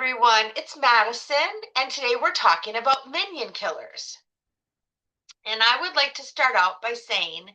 everyone, it's Madison, and today we're talking about minion killers. And I would like to start out by saying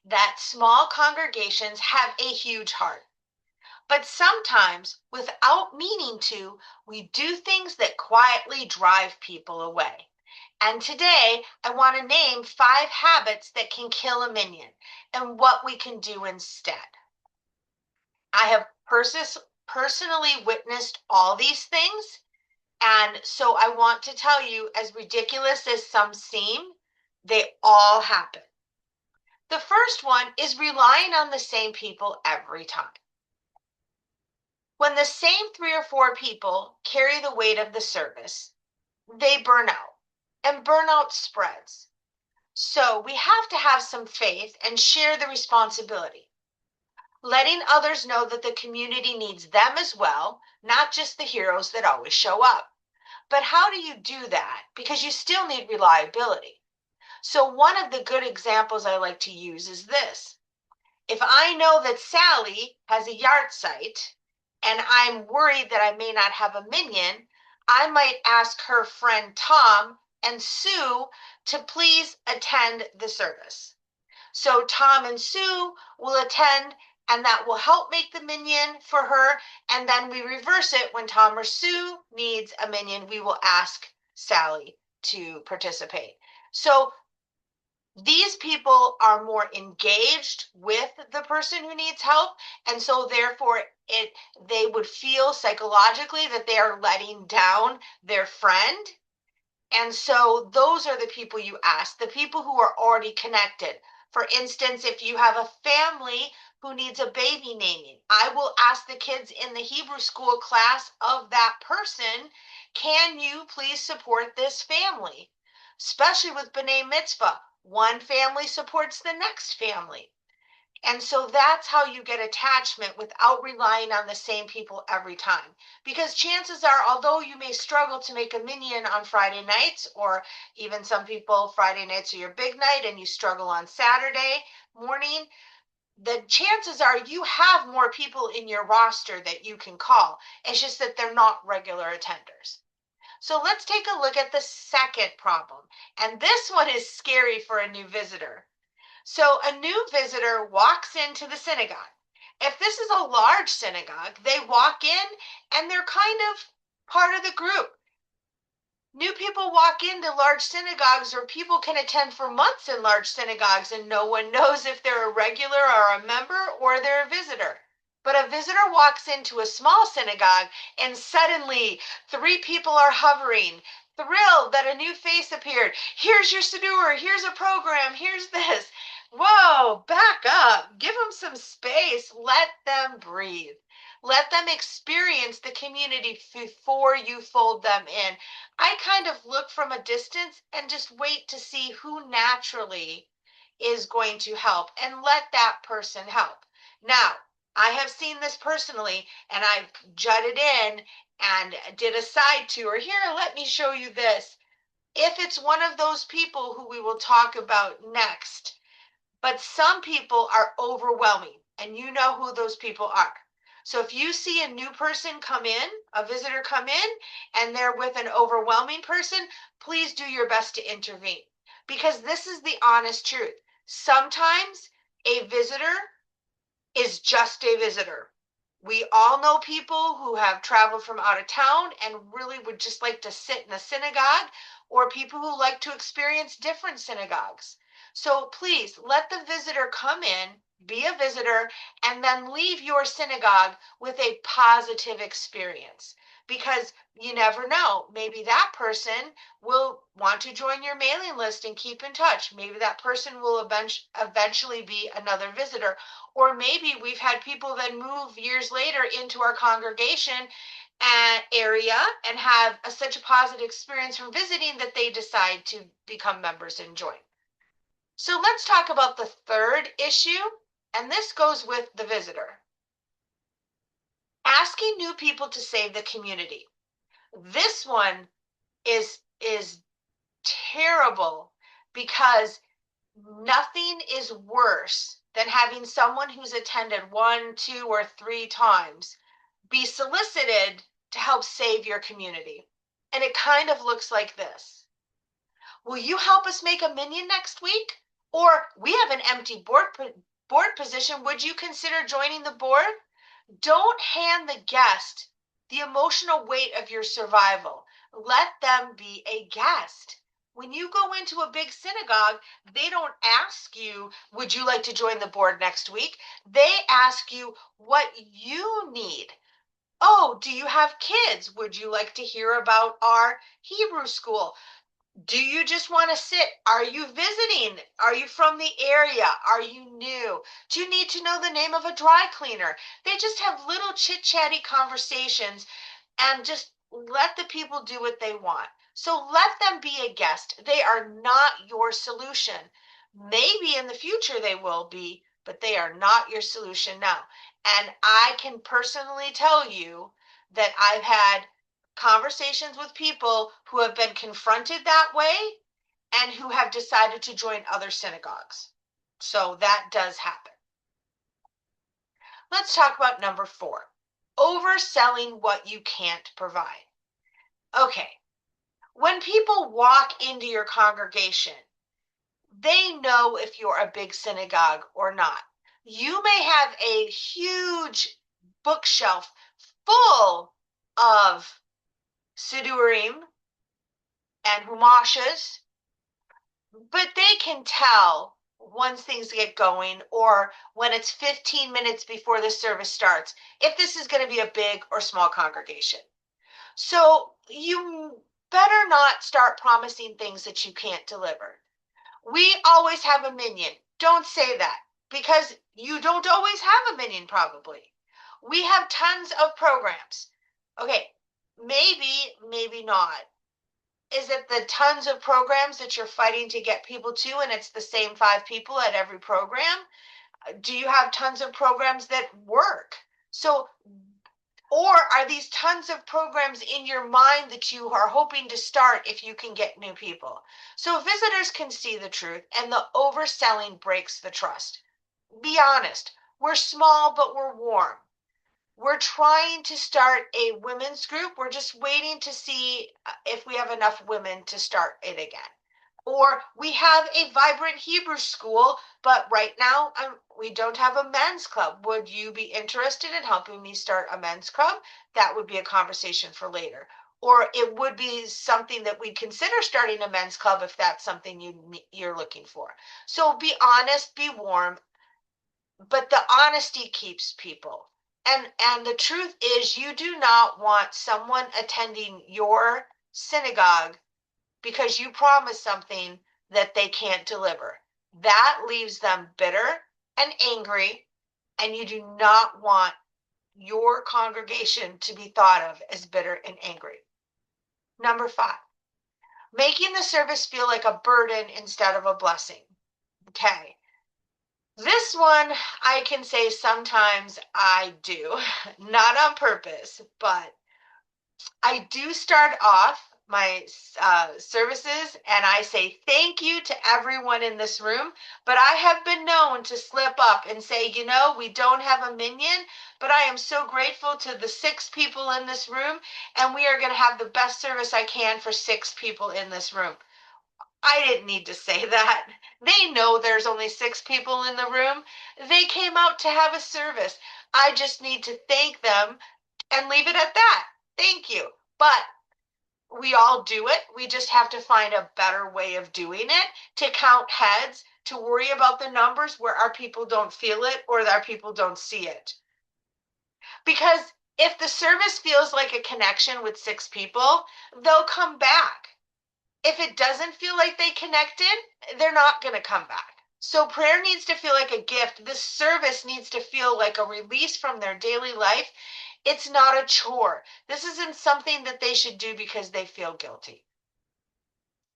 that small congregations have a huge heart. But sometimes, without meaning to, we do things that quietly drive people away. And today, I want to name 5 habits that can kill a minion and what we can do instead. I have personally witnessed all these things. And so I want to tell you, as ridiculous as some seem, they all happen. The first one is relying on the same people every time. When the same 3 or 4 people carry the weight of the service, they burn out, and burnout spreads. So we have to have some faith and share the responsibility, letting others know that the community needs them as well, not just the heroes that always show up. But how do you do that? Because you still need reliability. So one of the good examples I like to use is this. If I know that Sally has a yard site and I'm worried that I may not have a minion, I might ask her friend Tom and Sue to please attend the service. So Tom and Sue will attend, and that will help make the minion for her. And then we reverse it. When Tom or Sue needs a minion, we will ask Sally to participate. So these people are more engaged with the person who needs help, and so therefore they would feel psychologically that they are letting down their friend. And so those are the people you ask, the people who are already connected. For instance, if you have a family who needs a baby naming, I will ask the kids in the Hebrew school class of that person, can you please support this family? Especially with B'nai Mitzvah, one family supports the next family. And so that's how you get attachment without relying on the same people every time. Because chances are, although you may struggle to make a minion on Friday nights, or even some people, Friday nights are your big night and you struggle on Saturday morning, the chances are you have more people in your roster that you can call. It's just that they're not regular attenders. So let's take a look at the second problem. And this one is scary for a new visitor. So a new visitor walks into the synagogue. If this is a large synagogue, they walk in and they're kind of part of the group. New people walk into large synagogues, or people can attend for months in large synagogues and no one knows if they're a regular or a member or they're a visitor. But a visitor walks into a small synagogue and suddenly 3 people are hovering, thrilled that a new face appeared. Here's your siddur, here's a program, here's this. Whoa, back up, give them some space, let them breathe. Let them experience the community before you fold them in. I kind of look from a distance and just wait to see who naturally is going to help and let that person help. Now, I have seen this personally, and I've jutted in and did a side tour. Here, let me show you this. If it's one of those people who we will talk about next, but some people are overwhelming, and you know who those people are. So if you see a new person come in, a visitor come in, and they're with an overwhelming person, please do your best to intervene. Because this is the honest truth. Sometimes a visitor is just a visitor. We all know people who have traveled from out of town and really would just like to sit in a synagogue, or people who like to experience different synagogues. So please let the visitor come in, be a visitor, and then leave your synagogue with a positive experience. Because you never know, maybe that person will want to join your mailing list and keep in touch. Maybe that person will eventually be another visitor. Or maybe we've had people that move years later into our congregation area and have such a positive experience from visiting that they decide to become members and join. So let's talk about the third issue, and this goes with the visitor. Asking new people to save the community. This one is terrible, because nothing is worse than having someone who's attended 1, 2, or 3 times be solicited to help save your community. And it kind of looks like this. Will you help us make a minyan next week? Or we have an empty board position. Would you consider joining the board? Don't hand the guest the emotional weight of your survival. Let them be a guest. When you go into a big synagogue, they don't ask you, would you like to join the board next week? They ask you what you need. Oh, do you have kids? Would you like to hear about our Hebrew school? Do you just want to sit? Are you visiting? Are you from the area? Are you new? Do you need to know the name of a dry cleaner? They just have little chit-chatty conversations and just let the people do what they want. So let them be a guest. They are not your solution. Maybe in the future they will be, but they are not your solution now. And I can personally tell you that I've had conversations with people who have been confronted that way and who have decided to join other synagogues. So that does happen. Let's talk about number 4, overselling what you can't provide. Okay, when people walk into your congregation, they know if you're a big synagogue or not. You may have a huge bookshelf full of sidurim and humashes, but they can tell once things get going or when it's 15 minutes before the service starts if this is going to be a big or small congregation. So you better not start promising things that you can't deliver. We always have a minyan. Don't say that because you don't always have a minyan probably. We have tons of programs. Okay, maybe not. Is it the tons of programs that you're fighting to get people to and it's the same 5 people at every program? Do you have tons of programs that work? So, or are these tons of programs in your mind that you are hoping to start if you can get new people? So visitors can see the truth and the overselling breaks the trust. Be honest. We're small, but we're warm. We're trying to start a women's group. We're just waiting to see if we have enough women to start it again. Or we have a vibrant Hebrew school, but right now we don't have a men's club. Would you be interested in helping me start a men's club? That would be a conversation for later. Or it would be something that we'd consider starting a men's club if that's something you're looking for. So be honest, be warm, but the honesty keeps people. And the truth is you do not want someone attending your synagogue because you promised something that they can't deliver. That leaves them bitter and angry, and you do not want your congregation to be thought of as bitter and angry. Number 5, making the service feel like a burden instead of a blessing. Okay. This one, I can say sometimes I do, not on purpose, but I do start off my services and I say thank you to everyone in this room, but I have been known to slip up and say, we don't have a minyan, but I am so grateful to the 6 people in this room, and we are going to have the best service I can for 6 people in this room. I didn't need to say that. They know there's only 6 people in the room. They came out to have a service. I just need to thank them and leave it at that. Thank you. But we all do it. We just have to find a better way of doing it, to count heads, to worry about the numbers where our people don't feel it or our people don't see it. Because if the service feels like a connection with 6 people, they'll come back. If it doesn't feel like they connected, they're not going to come back. So prayer needs to feel like a gift. This service needs to feel like a release from their daily life. It's not a chore. This isn't something that they should do because they feel guilty.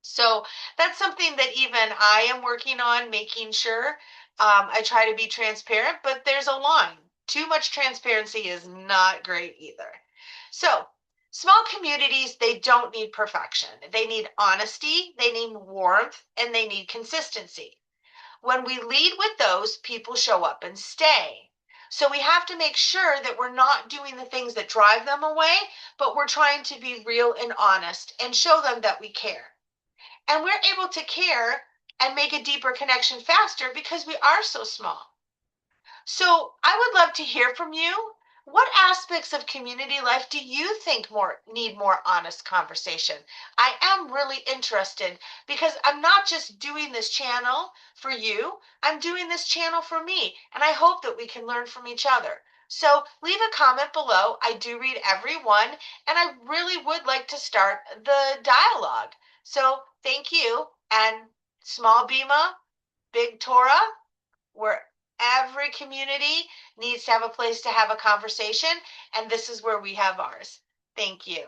So that's something that even I am working on, making sure. I try to be transparent, but there's a line. Too much transparency is not great either. So small communities, they don't need perfection. They need honesty, they need warmth, and they need consistency. When we lead with those, people show up and stay. So we have to make sure that we're not doing the things that drive them away, but we're trying to be real and honest and show them that we care. And we're able to care and make a deeper connection faster because we are so small. So I would love to hear from you. What aspects of community life do you think need more honest conversation? I am really interested because I'm not just doing this channel for you, I'm doing this channel for me, and I hope that we can learn from each other. So leave a comment below. I do read every one, and I really would like to start the dialogue. So thank you, and small Bima, big Torah, where every community needs to have a place to have a conversation, and this is where we have ours. Thank you.